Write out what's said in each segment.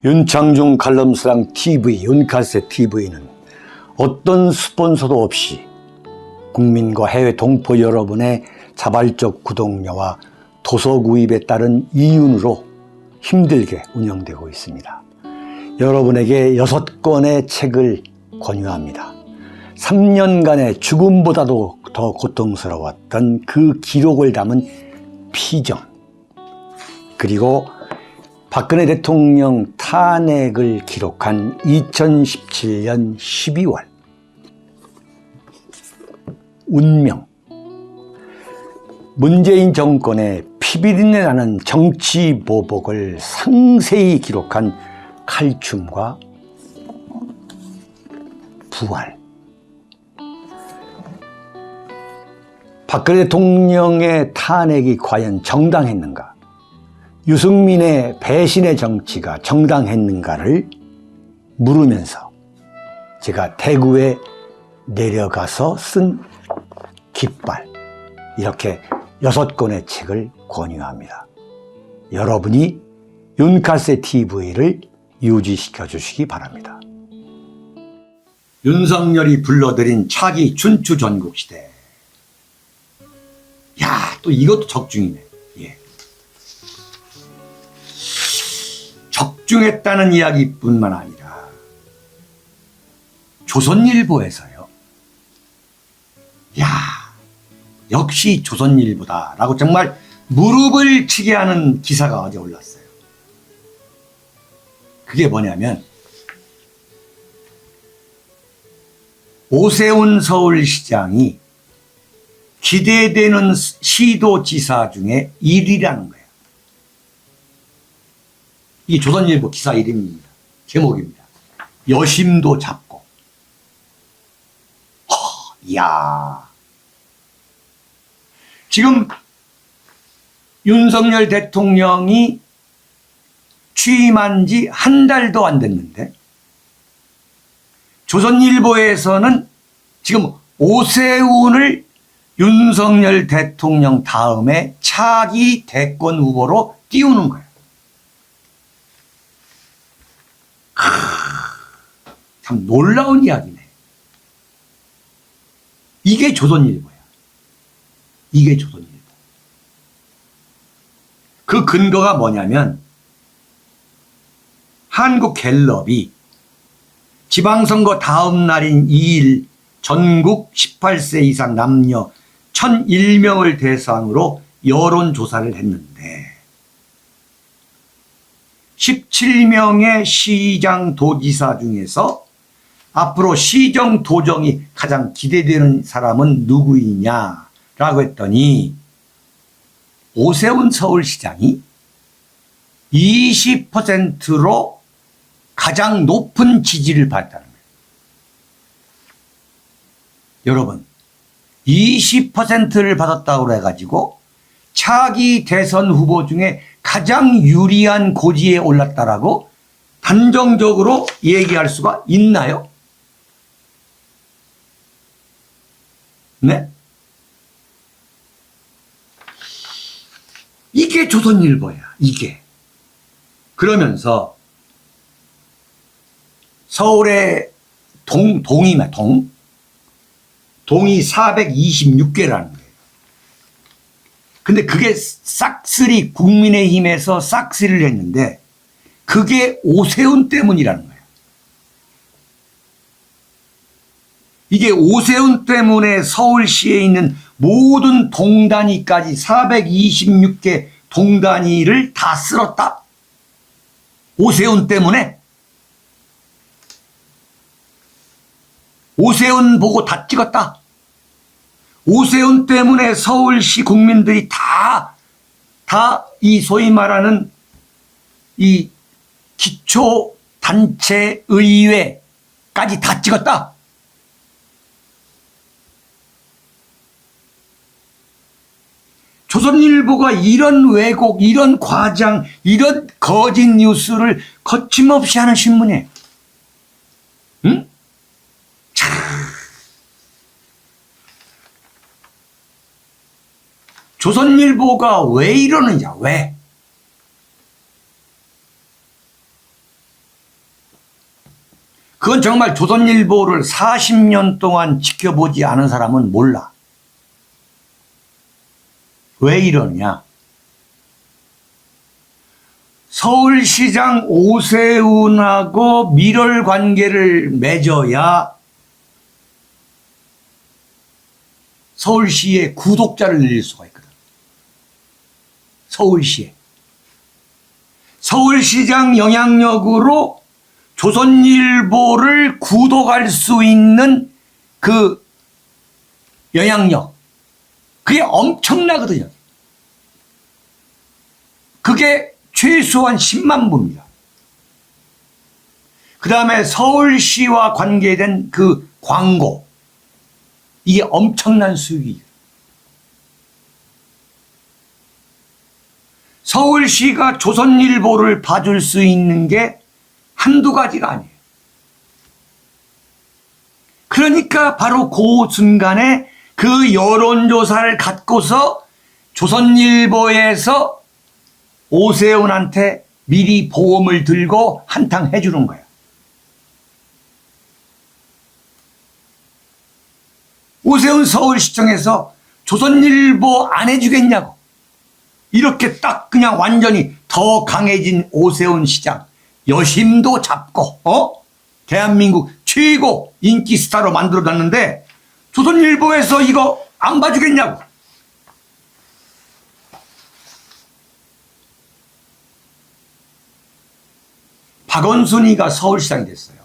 윤창중 칼럼스랑 TV, 윤칼세 TV는 어떤 스폰서도 없이 국민과 해외 동포 여러분의 자발적 구독료와 도서 구입에 따른 이윤으로 힘들게 운영되고 있습니다. 여러분에게 6권의 책을 권유합니다. 3년간의 죽음보다도 더 고통스러웠던 그 기록을 담은 피정, 그리고 박근혜 대통령 탄핵을 기록한 2017년 12월, 운명, 문재인 정권의 피비린내 나는 정치 보복을 상세히 기록한 칼춤과 부활, 박근혜 대통령의 탄핵이 과연 정당했는가, 유승민의 배신의 정치가 정당했는가를 물으면서 제가 대구에 내려가서 쓴 깃발, 이렇게 6권의 책을 권유합니다. 여러분이 윤칼세 TV를 유지시켜 주시기 바랍니다. 윤석열이 불러들인 차기 춘추 전국시대. 야, 또 이것도 적중이네. 예. 적중했다는 이야기뿐만 아니라 조선일보에서요, 야, 역시 조선일보다 라고 정말 무릎을 치게 하는 기사가 어제 올랐어요. 그게 뭐냐면 오세훈 서울시장이 기대되는 시도지사 중에 1위라는 거예요. 이 조선일보 기사 이름입니다. 제목입니다. 여심도 잡고. 이야. 지금 윤석열 대통령이 취임한 지 한 달도 안 됐는데 조선일보에서는 지금 오세훈을 윤석열 대통령 다음에 차기 대권 후보로 띄우는 거예요. 참 놀라운 이야기네. 이게 조선일보야. 이게 조선일보. 그 근거가 뭐냐면 한국갤럽이 지방선거 다음 날인 2일 전국 18세 이상 남녀 1001명을 대상으로 여론조사를 했는데 17명의 시장 도지사 중에서 앞으로 시정 도정이 가장 기대되는 사람은 누구이냐라고 했더니 오세훈 서울시장이 20%로 가장 높은 지지를 받았다는 거예요. 여러분, 20%를 받았다고 해가지고 차기 대선 후보 중에 가장 유리한 고지에 올랐다라고 단정적으로 얘기할 수가 있나요? 네? 이게 조선일보야, 이게. 그러면서 서울의 동이면 동이 426개라는 거예요. 근데 그게 싹쓸이 국민의힘에서 싹쓸이를 했는데 그게 오세훈 때문이라는 거예요. 이게 오세훈 때문에 서울시에 있는 모든 동단위까지 426개 동단위를 다 쓸었다. 오세훈 때문에. 오세훈 보고 다 찍었다. 오세훈 때문에 서울시 국민들이 다 이 소위 말하는 이 기초단체의회까지 다 찍었다. 조선일보가 이런 왜곡, 이런 과장, 이런 거짓 뉴스를 거침없이 하는 신문이에요. 응? 참. 조선일보가 왜 이러느냐, 왜? 이건 정말 조선일보를 40년 동안 지켜보지 않은 사람은 몰라. 왜 이러냐? 서울시장 오세훈하고 밀월 관계를 맺어야 서울시의 구독자를 늘릴 수가 있거든. 서울시에. 서울시장 영향력으로 조선일보를 구독할 수 있는 그 영향력, 그게 엄청나거든요. 그게 최소한 10만 부입니다. 그 다음에 서울시와 관계된 그 광고, 이게 엄청난 수익이에요. 서울시가 조선일보를 봐줄 수 있는 게 한두 가지가 아니에요. 그러니까 바로 그 순간에 그 여론조사를 갖고서 조선일보에서 오세훈한테 미리 보험을 들고 한탕 해주는 거예요. 오세훈 서울시청에서 조선일보 안 해주겠냐고. 이렇게 딱 그냥 완전히 더 강해진 오세훈 시장. 여심도 잡고, 대한민국 최고 인기 스타로 만들어놨는데 조선일보에서 이거 안 봐주겠냐고. 박원순이가 서울시장이 됐어요.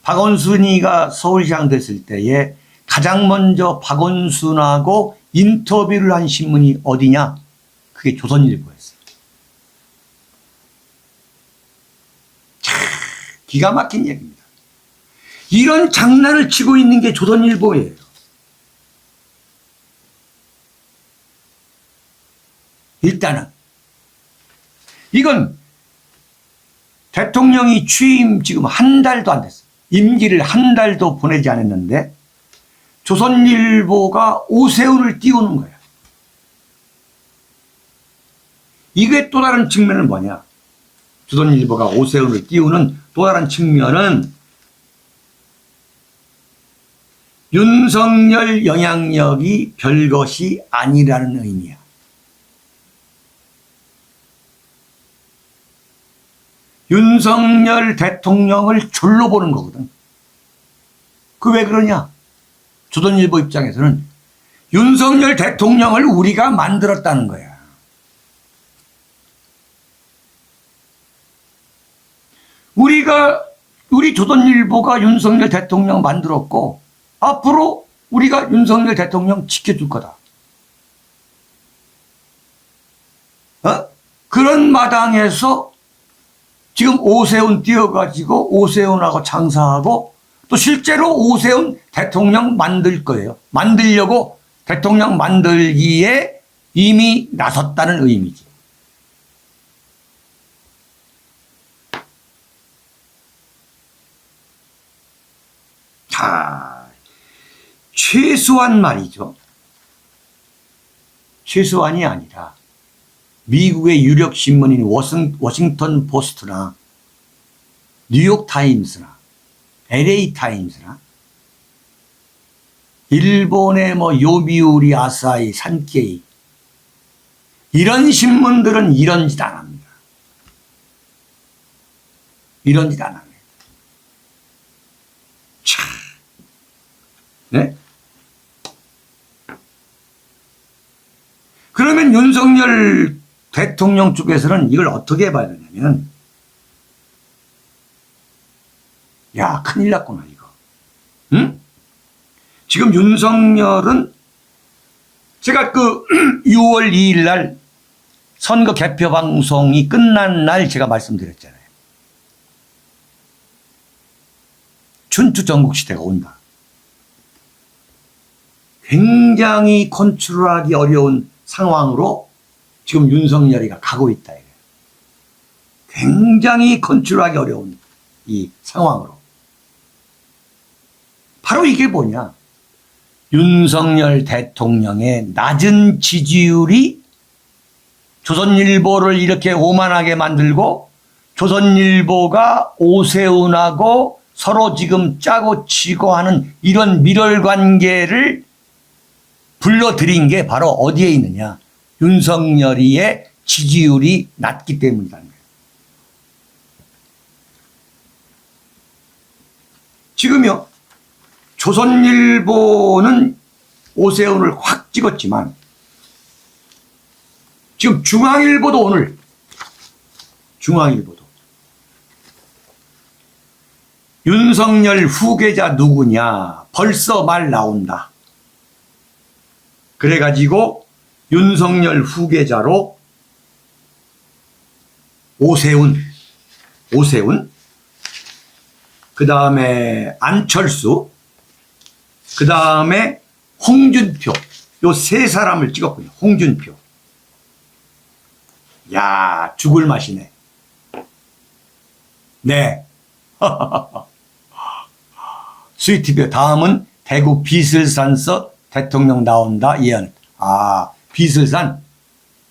박원순이가 서울시장 됐을 때에 가장 먼저 박원순하고 인터뷰를 한 신문이 어디냐? 그게 조선일보였어요. 참 기가 막힌 얘기입니다. 이런 장난을 치고 있는 게 조선일보예요. 일단은 이건 대통령이 취임 지금 한 달도 안 됐어요. 임기를 한 달도 보내지 않았는데 조선일보가 오세훈을 띄우는 거예요. 이게 또 다른 측면은 뭐냐? 조선일보가 오세훈을 띄우는 또 다른 측면은 윤석열 영향력이 별것이 아니라는 의미야. 윤석열 대통령을 졸로 보는 거거든. 그 왜 그러냐? 조선일보 입장에서는 윤석열 대통령을 우리가 만들었다는 거야. 우리 조선일보가 윤석열 대통령 만들었고 앞으로 우리가 윤석열 대통령 지켜줄 거다. 그런 마당에서 지금 오세훈 띄워가지고 오세훈하고 장사하고 또 실제로 오세훈 대통령 만들 거예요. 만들려고 대통령 만들기에 이미 나섰다는 의미지. 자, 최소한 말이죠. 최소한이 아니라 미국의 유력 신문인 워싱턴 포스트나 뉴욕 타임스나 LA 타임스나 일본의 요미우리 아사히 산케이 이런 신문들은 이런 짓 안 합니다. 이런 짓 안 합니다. 참. 네? 그러면 윤석열 대통령 쪽에서는 이걸 어떻게 봐야 되냐면, 야, 큰일 났구나, 이거. 응? 지금 윤석열은 제가 6월 2일 날 선거 개표 방송이 끝난 날 제가 말씀드렸잖아요. 춘추 전국시대가 온다. 굉장히 컨트롤하기 어려운 상황으로 지금 윤석열이가 가고 있다. 굉장히 컨트롤하기 어려운 이 상황으로. 바로 이게 뭐냐? 윤석열 대통령의 낮은 지지율이 조선일보를 이렇게 오만하게 만들고 조선일보가 오세훈하고 서로 지금 짜고 치고 하는 이런 밀월 관계를 불러들인 게 바로 어디에 있느냐. 윤석열이의 지지율이 낮기 때문이라는 거예요. 지금요, 조선일보는 오세훈을 확 찍었지만 지금 중앙일보도 오늘 윤석열 후계자 누구냐 벌써 말 나온다. 그래가지고 윤석열 후계자로 오세훈, 그 다음에 안철수, 그 다음에 홍준표, 요 세 사람을 찍었군요. 홍준표. 야, 죽을 맛이네. 네. 스위티비어 다음은 대구 비슬산서 대통령 나온다 예언. 아, 비슬산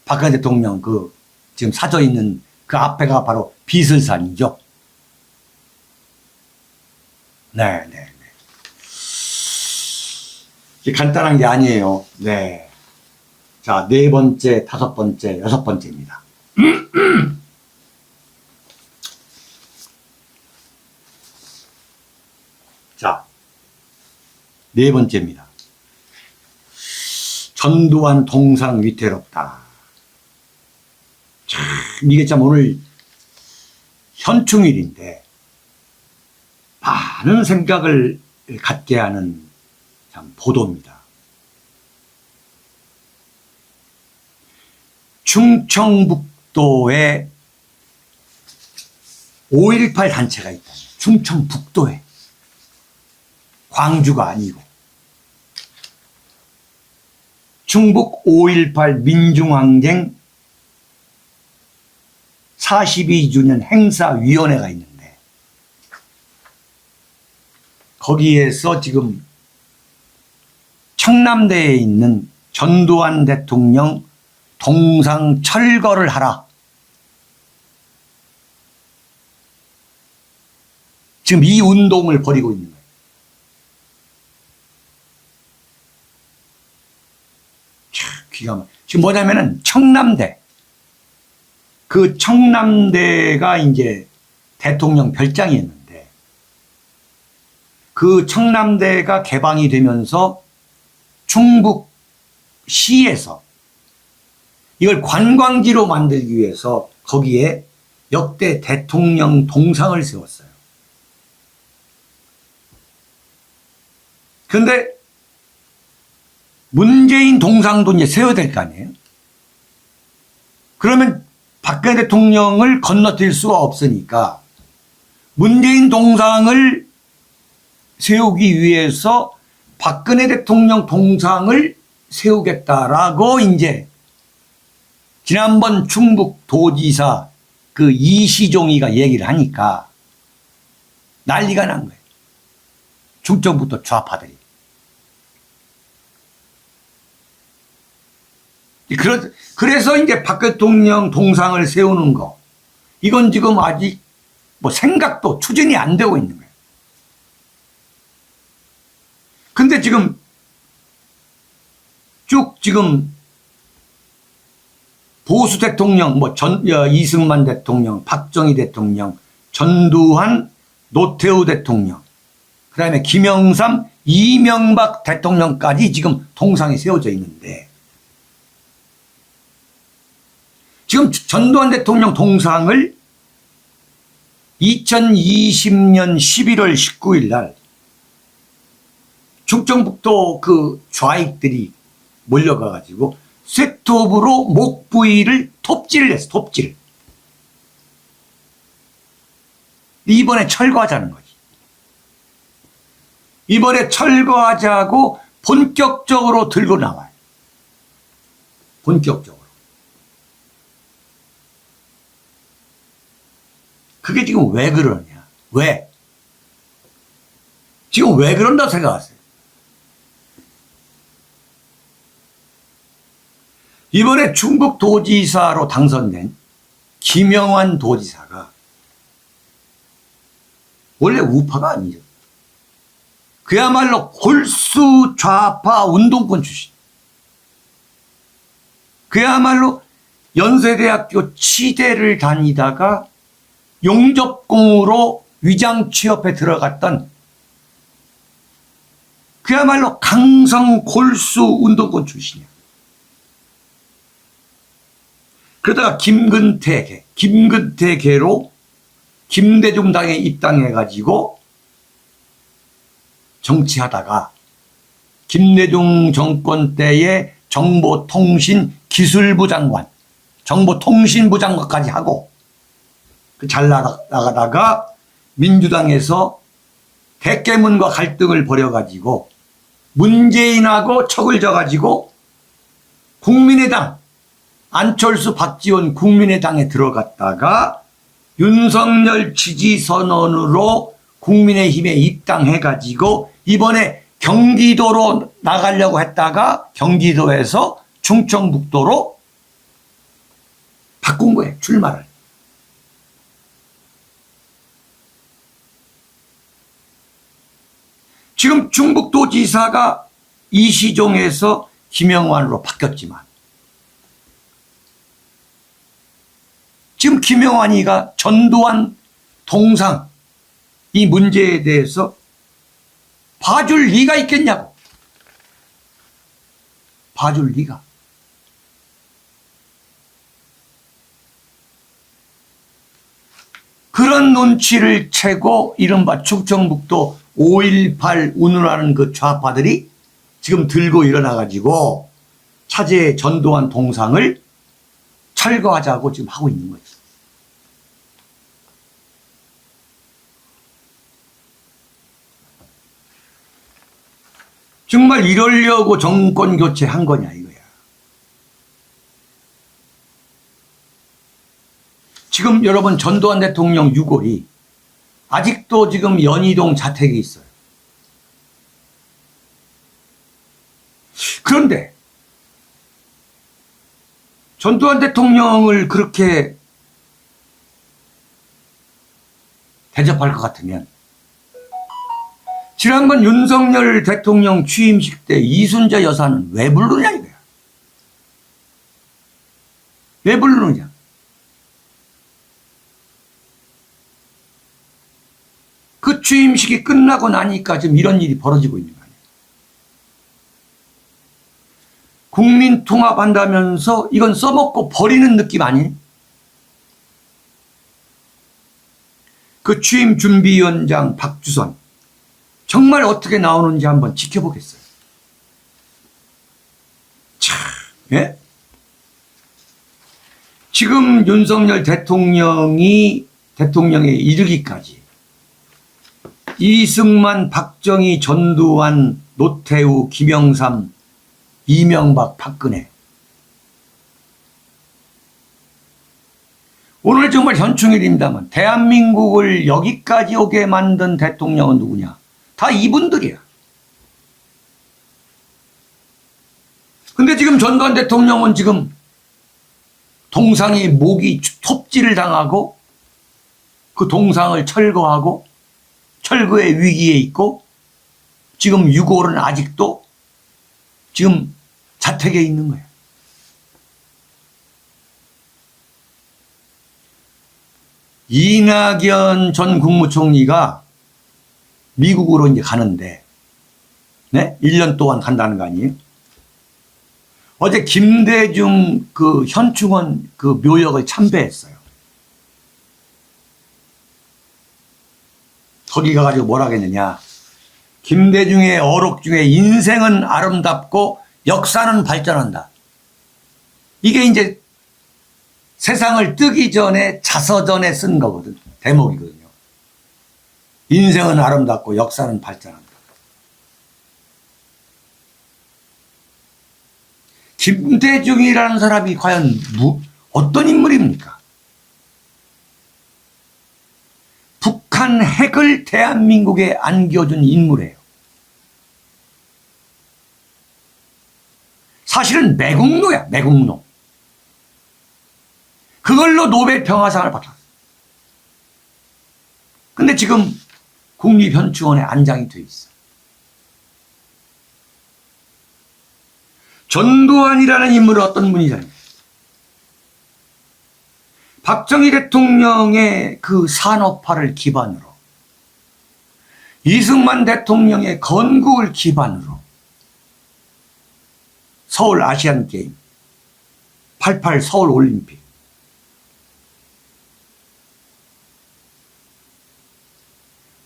박근혜 대통령 그 지금 사저 있는 그 앞에가 바로 비슬산이죠. 네. 간단한 게 아니에요. 네. 자, 네 번째, 다섯 번째, 여섯 번째입니다. 자, 네 번째입니다. 전두환 동상 위태롭다. 참, 이게 참 오늘 현충일인데 많은 생각을 갖게 하는 참 보도입니다. 충청북도에 5.18 단체가 있다. 충청북도에. 광주가 아니고. 충북 5.18 민중항쟁 42주년 행사위원회가 있는데 거기에서 지금 청남대에 있는 전두환 대통령 동상 철거를 하라. 지금 이 운동을 벌이고 있는 거예요. 기가 막혀. 지금 뭐냐면은 청남대. 그 청남대가 이제 대통령 별장이었는데 그 청남대가 개방이 되면서 충북시에서 이걸 관광지로 만들기 위해서 거기에 역대 대통령 동상을 세웠어요. 그런데 문재인 동상도 이제 세워야 될 거 아니에요? 그러면 박근혜 대통령을 건너뛸 수가 없으니까 문재인 동상을 세우기 위해서 박근혜 대통령 동상을 세우겠다라고 이제 지난번 충북도지사 그 이시종이가 얘기를 하니까 난리가 난 거예요. 충청북도 좌파들이. 그래서 이제 박 대통령 동상을 세우는 거, 이건 지금 아직 뭐 생각도 추진이 안 되고 있는 거예요. 근데 지금 쭉 지금 보수 대통령, 뭐 이승만 대통령, 박정희 대통령, 전두환, 노태우 대통령, 그 다음에 김영삼, 이명박 대통령까지 지금 동상이 세워져 있는데 지금 전두환 대통령 동상을 2020년 11월 19일 날 충청북도 그 좌익들이 몰려가가지고 쇠톱으로 목 부위를 톱질을 했어, 톱질. 이번에 철거하자는 거지. 이번에 철거하자고 본격적으로 들고 나와요. 본격적으로. 그게 지금 왜 그러냐? 왜? 지금 왜 그런다고 생각하세요? 이번에 충북도지사로 당선된 김영환 도지사가 원래 우파가 아니죠. 그야말로 골수 좌파 운동권 출신. 그야말로 연세대학교 치대를 다니다가 용접공으로 위장 취업에 들어갔던 그야말로 강성 골수 운동권 출신이야. 그러다가 김근태계로 김대중당에 입당해가지고 정치하다가 김대중 정권 때에 정보통신기술부 장관, 정보통신부 장관까지 하고 잘 나가다가 민주당에서 대깨문과 갈등을 벌여가지고 문재인하고 척을 져가지고 국민의당, 안철수, 박지원 국민의당에 들어갔다가 윤석열 지지 선언으로 국민의힘에 입당해가지고 이번에 경기도로 나가려고 했다가 경기도에서 충청북도로 바꾼 거예요, 출마를. 지금 충북도지사가 이시종에서 김영환으로 바뀌었지만 지금 김영환이가 전두환 동상 이 문제에 대해서 봐줄 리가 있겠냐고. 봐줄 리가. 그런 눈치를 채고 이른바 충청북도 5.18 운운하는 그 좌파들이 지금 들고 일어나가지고 차제의 전두환 동상을 철거하자고 지금 하고 있는 거죠. 정말 이러려고 정권 교체한 거냐 이거야. 지금 여러분 전두환 대통령 유골이 아직도 지금 연희동 자택에 있어요. 그런데 전두환 대통령을 그렇게 대접할 것 같으면 지난번 윤석열 대통령 취임식 때 이순자 여사는 왜 부르냐 이거야. 왜 부르느냐. 그 취임식이 끝나고 나니까 지금 이런 일이 벌어지고 있는 거 아니에요. 국민 통합한다면서 이건 써먹고 버리는 느낌 아니에요? 그 취임 준비위원장 박주선 정말 어떻게 나오는지 한번 지켜보겠어요. 참, 예? 지금 윤석열 대통령에 이르기까지 이승만, 박정희, 전두환, 노태우, 김영삼, 이명박, 박근혜. 오늘 정말 현충일입니다만 대한민국을 여기까지 오게 만든 대통령은 누구냐? 다 이분들이야. 근데 지금 전두환 대통령은 지금 동상이 목이 톱질을 당하고 그 동상을 철거하고 철거의 위기에 있고 지금 유골은 아직도 지금 자택에 있는 거예요. 이낙연 전 국무총리가 미국으로 이제 가는데, 네? 1년 동안 간다는 거 아니에요? 어제 김대중 그 현충원 그 묘역을 참배했어요. 거기 가가지고 뭐라 하겠느냐. 김대중의 어록 중에 인생은 아름답고 역사는 발전한다. 이게 이제 세상을 뜨기 전에 자서전에 쓴 거거든. 대목이거든요. 인생은 아름답고 역사는 발전한다. 김대중이라는 사람이 과연 어떤 인물입니까? 북한 핵을 대한민국에 안겨준 인물이에요. 사실은 매국노야, 매국노. 그걸로 노벨 평화상을 받았어요. 근데 지금 국립현충원에 안장이 되어 있어. 전두환이라는 인물은 어떤 분이냐면 박정희 대통령의 그 산업화를 기반으로 이승만 대통령의 건국을 기반으로 서울 아시안게임, 88 서울올림픽,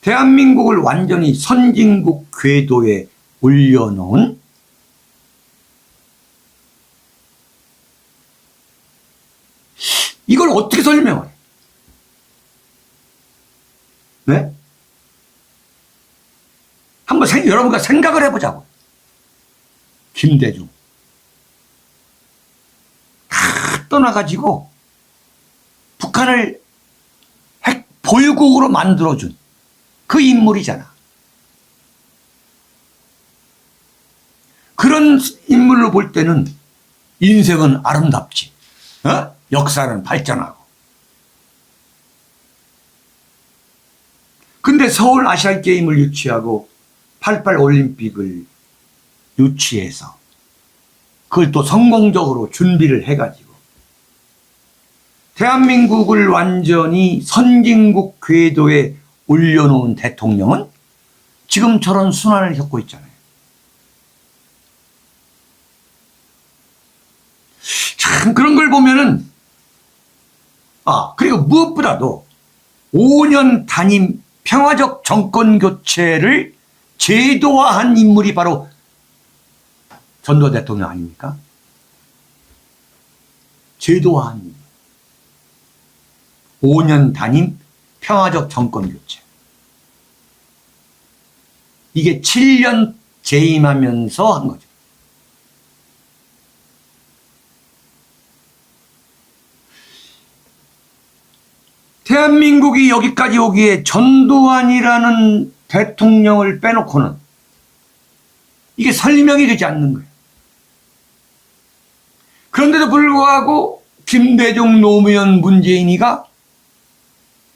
대한민국을 완전히 선진국 궤도에 올려놓은 이걸 어떻게 설명을 해? 네? 한번 여러분과 생각을 해보자고. 김대중. 다 떠나가지고 북한을 핵 보유국으로 만들어준 그 인물이잖아. 그런 인물로 볼 때는 인생은 아름답지. 어? 역사는 발전하고. 근데 서울 아시안게임을 유치하고 88 올림픽을 유치해서 그걸 또 성공적으로 준비를 해가지고 대한민국을 완전히 선진국 궤도에 올려놓은 대통령은 지금 저런 순환을 겪고 있잖아요. 참 그런 걸 보면은 그리고 무엇보다도 5년 단임 평화적 정권 교체를 제도화한 인물이 바로 전두환 대통령 아닙니까? 제도화한 인물. 5년 단임 평화적 정권 교체. 이게 7년 재임하면서 한 거죠. 대한민국이 여기까지 오기에 전두환이라는 대통령을 빼놓고는 이게 설명이 되지 않는 거예요. 그런데도 불구하고 김대중, 노무현, 문재인이가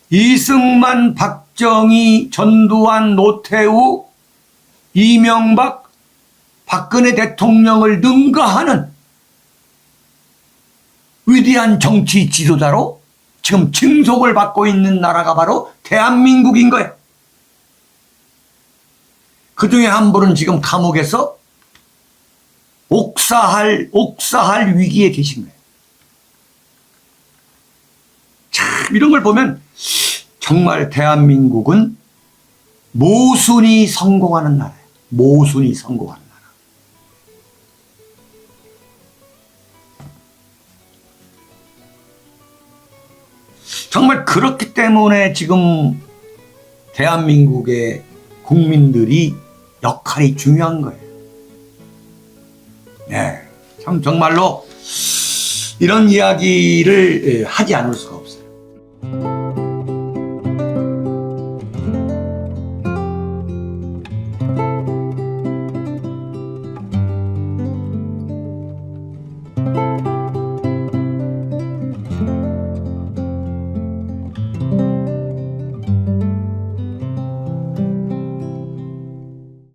이승만, 박정희, 전두환, 노태우, 이명박, 박근혜 대통령을 능가하는 위대한 정치 지도자로 지금 칭송을 받고 있는 나라가 바로 대한민국인 거예요. 그 중에 한 분은 지금 감옥에서 옥사할 위기에 계신 거예요. 참, 이런 걸 보면 정말 대한민국은 모순이 성공하는 나라예요. 모순이 성공하는 나라. 정말 그렇기 때문에 지금 대한민국의 국민들이 역할이 중요한 거예요. 네, 참 정말로 이런 이야기를 하지 않을 수가 없어요.